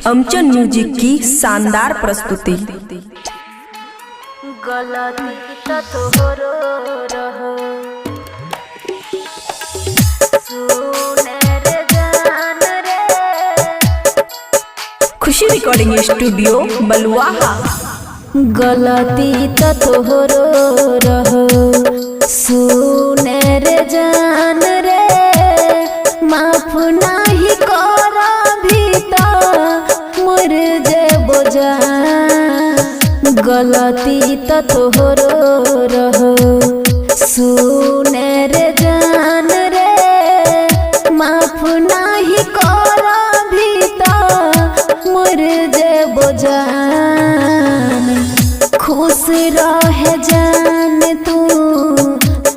अमचन music की शानदार प्रस्तुति। गलती तोहरो रहो सुने रे जान रे। खुशी रिकॉर्डिंग स्टूडियो बलुआहा। गलती तोहरो रहो सुने रे जान रे। माफ नाही कर भीता मोर जे बोझा। गलती तोहरो रहो सुने रे जान रे। माफ नाही कर भीता मोर जे बोझान। खुश रहे जान तू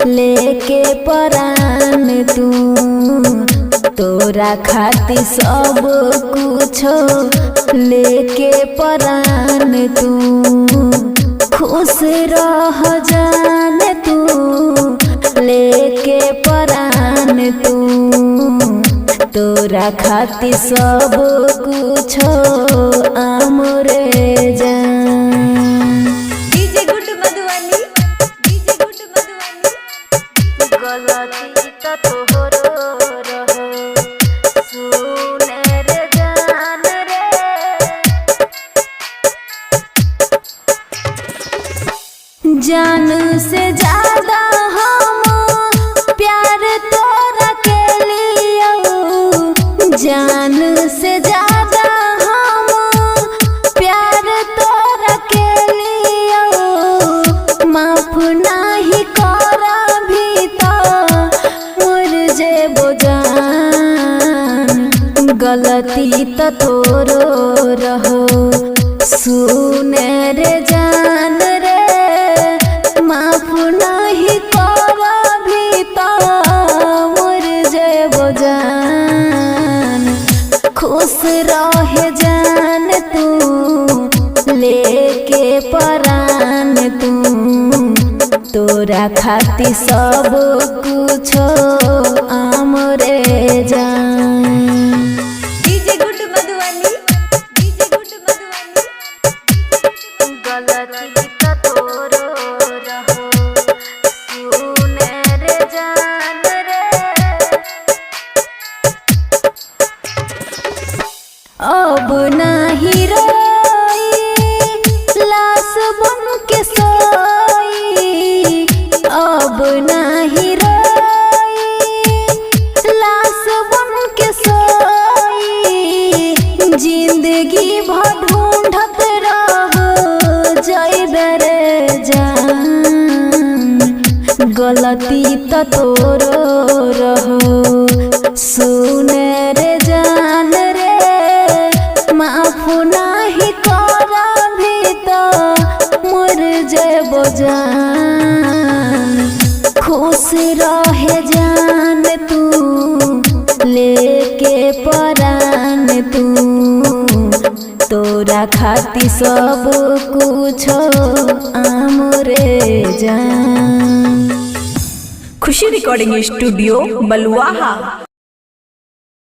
लेके परान तू। तोरा खातिर सब कुछ लेके परान तू। खुश रह जान तू लेके परान तू। तोरा खातिर सब कुछ आमरे जान। DJ good Madhubani, DJ good Madhubani. गलती तोहरो रहो सुने रे जान रे। जान से ज्यादा हम प्यार तोरा के लियो। जान से ज्यादा हम प्यार तोरा के लियो। माफ नाही कर भीता मोर जे बोझान। गलती तोरो रहो सुने रे जान रे। माफ नाही कर भीता मोर जे बोझान। खुश रहे जान तू लेके परान तू। तोरा खातिर सब कुछ आमरे जान। DJ good Madhubani, DJ good Madhubani. गलती तोरो रहो सुने रे जान रे। अब नाही रोई लाश बन के सोई। अब नाही रोई लाश बन के सोई। जिंदगी भर ढूंढत रहो जइबे रे जान। गलती तोरो रहो सुने रे जान रे। माफ नाही कर भीता मोर जे बोझान। खुश रहे जान तू लेके परान तू। तोरा खातिर सब कुछ आमरे जान। खुशी रिकॉर्डिंग स्टूडियो बलुआहा।